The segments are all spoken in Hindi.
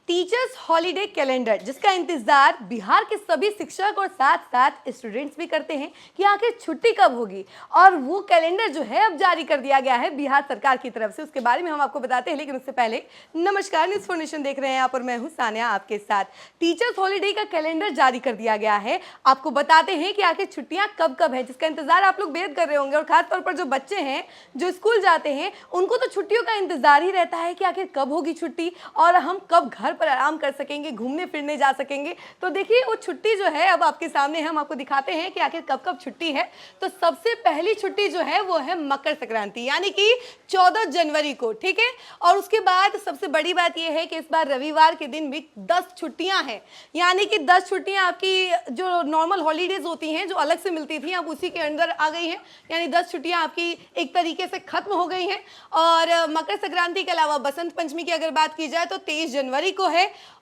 टीचर्स हॉलीडे कैलेंडर, जिसका इंतजार बिहार के सभी शिक्षक और साथ साथ स्टूडेंट्स भी करते हैं कि आखिर छुट्टी कब होगी। और वो कैलेंडर जो है अब जारी कर दिया गया है बिहार सरकार की तरफ से, उसके बारे में हम आपको बताते हैं। लेकिन उससे पहले नमस्कार, न्यूज़ फॉर नेशन देख रहे हैं यहाँ पर, मैं हूँ सानिया आपके साथ। टीचर्स हॉलीडे का कैलेंडर जारी कर दिया गया है। आपको बताते हैं कि आखिर छुट्टियाँ कब कब है, जिसका इंतजार आप लोग बेहद कर रहे होंगे। और खासतौर पर जो बच्चे हैं जो स्कूल जाते हैं, उनको तो छुट्टियों का इंतजार ही रहता है कि आखिर कब होगी छुट्टी और हम कब घर पर आराम कर सकेंगे, घूमने फिरने जा सकेंगे। तो देखिए वो छुट्टी जो है अब आपके सामने हम आपको दिखाते हैं कि आखिर कब कब छुट्टी है। तो सबसे पहली छुट्टी जो है वो है मकर संक्रांति, यानी कि 14 जनवरी को, ठीक है। और उसके बाद सबसे बड़ी बात यह है कि इस बार रविवार के दिन भी 10 छुट्टियां हैं, यानी कि 10 छुट्टियां आपकी जो नॉर्मल हॉलीडेज होती हैं जो अलग से मिलती थी अब उसी के अंदर आ गई हैं, यानी 10 छुट्टियां आपकी एक तरीके से खत्म हो गई हैं। और मकर संक्रांति के अलावा बसंत पंचमी की अगर बात की जाए तो 23 जनवरी को है।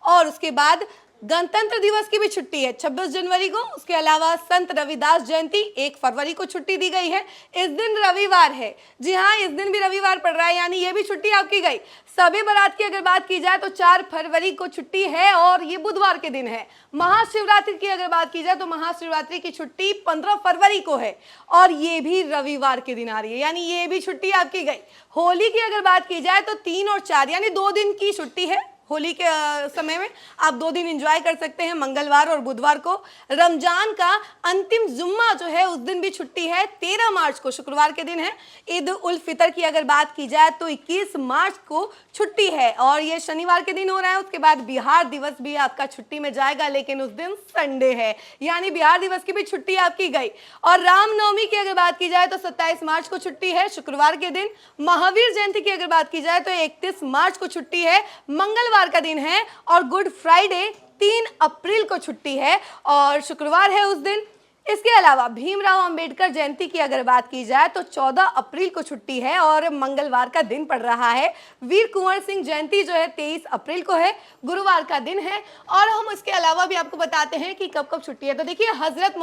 और उसके बाद गणतंत्र दिवस की भी छुट्टी है 26 जनवरी को। उसके अलावा संत रविदास जयंती 1 फरवरी को छुट्टी दी गई है। इस दिन रविवार है, जी हाँ, इस दिन भी रविवार पड़ रहा है, यानी ये भी छुट्टी आपकी गई। शबे बारात की अगर बात की जाए तो 4 फरवरी को छुट्टी है और ये बुधवार के दिन है। महाशिवरात्रि की अगर बात की जाए तो महाशिवरात्रि की छुट्टी 15 फरवरी को है और ये भी रविवार के दिन आ रही है, यानी ये भी छुट्टी आपकी गई। होली की अगर बात की जाए तो 3 और 4 यानी 2 दिन की छुट्टी है। होली के समय में आप 2 दिन एंजॉय कर सकते हैं, मंगलवार और बुधवार को। रमजान का अंतिम जुम्मा जो है उस दिन भी छुट्टी है, 13 मार्च को, शुक्रवार के दिन है। ईद उल फितर की अगर बात की जाए तो 21 मार्च को छुट्टी है और ये शनिवार के दिन हो रहा है। उसके बाद बिहार दिवस भी आपका छुट्टी में जाएगा, लेकिन उस दिन संडे है, यानी बिहार दिवस की भी छुट्टी आपकी गई। और रामनवमी की अगर बात की जाए तो 27 मार्च को छुट्टी है, शुक्रवार के दिन। महावीर जयंती की अगर बात की जाए तो 31 मार्च को छुट्टी है, मंगलवार का दिन है। और गुड फ्राइडे 3 अप्रैल को छुट्टी है और शुक्रवार है उस दिन। इसके अलावा भीमराव अंबेडकर जयंती की अगर बात की जाए तो 14 अप्रैल को छुट्टी है और मंगलवार का दिन पड़ रहा है। वीर कुंवर सिंह जयंती जो है 23 अप्रैल को है, गुरुवार का दिन है। और हम इसके अलावा भी आपको बताते हैं कि कब कब छुट्टी है। तो देखिए, हजरत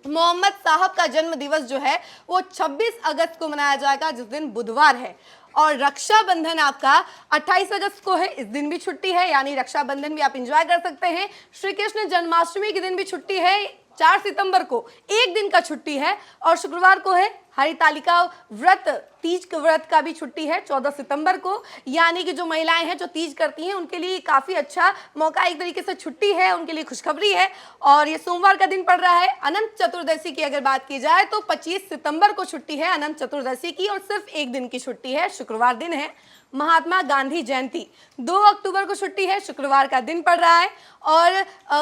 मोहम्मद साहब का जन्म दिवस जो है वो 26 अगस्त को मनाया जाएगा, जिस दिन बुधवार है। और रक्षाबंधन आपका 28 अगस्त को है, इस दिन भी छुट्टी है, यानी रक्षाबंधन भी आप एंजॉय कर सकते हैं। श्री कृष्ण जन्माष्टमी के दिन भी छुट्टी है, 4 सितंबर को, एक दिन का छुट्टी है। और शुक्रवार को है हरितालिका व्रत, तीज के व्रत का भी छुट्टी है 14 सितंबर को, यानी कि जो महिलाएं हैं जो तीज करती हैं उनके लिए काफ़ी अच्छा मौका, एक तरीके से छुट्टी है, उनके लिए खुशखबरी है। और ये सोमवार का दिन पड़ रहा है। अनंत चतुर्दशी की अगर बात की जाए तो 25 सितंबर को छुट्टी है अनंत चतुर्दशी की और सिर्फ एक दिन की छुट्टी है, शुक्रवार दिन है। महात्मा गांधी जयंती 2 अक्टूबर को छुट्टी है, शुक्रवार का दिन पड़ रहा है। और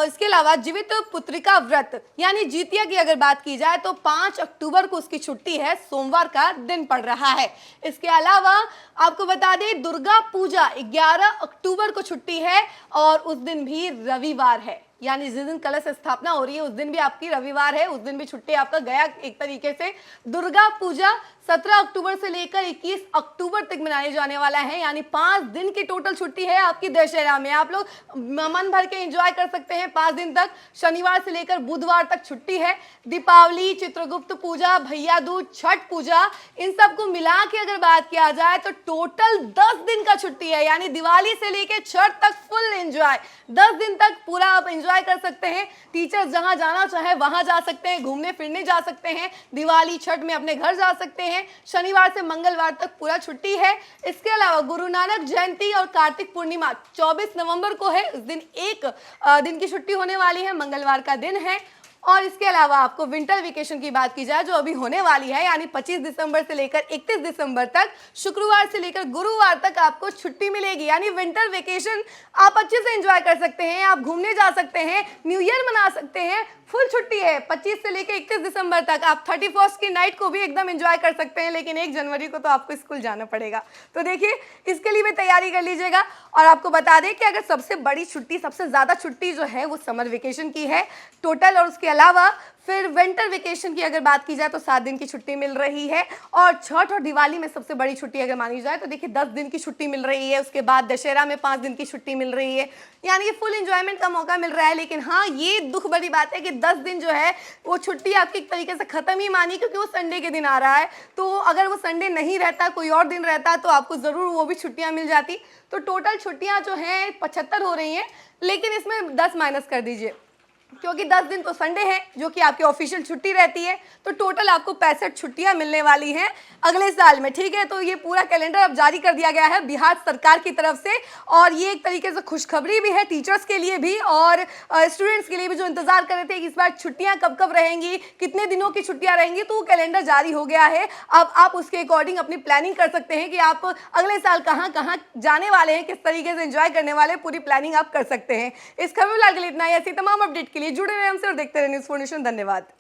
इसके अलावा जीवित पुत्रिका व्रत यानी जितिया की अगर बात की जाए तो 5 अक्टूबर को उसकी छुट्टी है, सोमवार का दिन पड़ रहा है। इसके अलावा आपको बता दें दुर्गा पूजा 11 अक्टूबर को छुट्टी है और उस दिन भी रविवार है, यानी जिस दिन कलश स्थापना हो रही है उस दिन भी आपकी रविवार है, उस दिन भी छुट्टी आपका गया एक तरीके से। दुर्गा पूजा 17 अक्टूबर से लेकर 21 अक्टूबर तक मनाने जाने वाला है, यानी 5 दिन की टोटल छुट्टी है आपकी दशहरा में। आप लोग मन भर के एंजॉय कर सकते हैं 5 दिन तक, शनिवार से लेकर बुधवार तक छुट्टी है। दीपावली, चित्रगुप्त पूजा, भैया दूज, छठ पूजा, इन सबको मिला के अगर बात किया जाए तो टोटल 10 दिन का छुट्टी है, यानी दिवाली से लेकर छठ तक फुल एंजॉय, 10 दिन तक पूरा आप एंजॉय कर सकते हैं। टीचर्स जहां जाना चाहे वहां जा सकते हैं, घूमने फिरने जा सकते हैं, दिवाली छठ में अपने घर जा सकते हैं। शनिवार से मंगलवार तक पूरा छुट्टी है। इसके अलावा गुरु नानक जयंती और कार्तिक पूर्णिमा 24 नवंबर को है, इस दिन एक दिन की छुट्टी होने वाली है, मंगलवार का दिन है। और इसके अलावा आपको विंटर वेकेशन की बात की जाए जो अभी होने वाली है, यानी 25 दिसंबर से लेकर 31 दिसंबर तक, शुक्रवार से लेकर गुरुवार तक आपको छुट्टी मिलेगी, यानी विंटर वेकेशन आप अच्छे से एंजॉय कर सकते हैं। आप घूमने जा सकते हैं, न्यू ईयर मना सकते हैं, फुल छुट्टी है 25 से लेकर 31 दिसंबर तक। आप 31st की नाइट को भी एकदम एंजॉय कर सकते हैं, लेकिन 1 जनवरी को तो आपको स्कूल जाना पड़ेगा। तो देखिए, इसके लिए भी तैयारी कर लीजिएगा। और आपको बता दें कि अगर सबसे बड़ी छुट्टी, सबसे ज़्यादा छुट्टी जो है वो समर वेकेशन की है टोटल। और उसके अलावा फिर विंटर वेकेशन की अगर बात की जाए तो 7 दिन की छुट्टी मिल रही है, और छठ और दिवाली में सबसे बड़ी छुट्टी अगर मानी जाए तो देखिए 10 दिन की छुट्टी मिल रही है। उसके बाद दशहरा में 5 दिन की छुट्टी मिल रही है, यानी कि फुल एंजॉयमेंट का मौका मिल रहा है। लेकिन हाँ, ये दुख भरी बात है कि 10 दिन जो है वो छुट्टी आपकी एक तरीके से खत्म ही मानी, क्योंकि वो संडे के दिन आ रहा है। तो अगर वो संडे नहीं रहता, कोई और दिन रहता, तो आपको ज़रूर वो भी छुट्टियाँ मिल जाती। तो टोटल छुट्टियाँ जो हैं 75 हो रही हैं, लेकिन इसमें 10 माइनस कर दीजिए, क्योंकि 10 दिन तो संडे है जो कि आपकी ऑफिशियल छुट्टी रहती है। तो टोटल आपको 65 छुट्टियां मिलने वाली हैं अगले साल में, ठीक है। तो ये पूरा कैलेंडर अब जारी कर दिया गया है बिहार सरकार की तरफ से, और ये एक तरीके से खुशखबरी भी है टीचर्स के लिए भी और स्टूडेंट्स के लिए भी, जो इंतजार कर रहे थे कि इस बार छुट्टियां कब कब रहेंगी, कितने दिनों की छुट्टियां रहेंगी। तो वो कैलेंडर जारी हो गया है। अब आप उसके अकॉर्डिंग अपनी प्लानिंग कर सकते हैं कि आप अगले साल कहाँ कहाँ जाने वाले हैं, किस तरीके से एंजॉय करने वाले हैं, पूरी प्लानिंग आप कर सकते हैं। इस खबर में फिलहाल के लिए इतना ही। ऐसी तमाम अपडेट के लिए जुड़े रहे हमसे और देखते रहे न्यूज़4नेशन। धन्यवाद।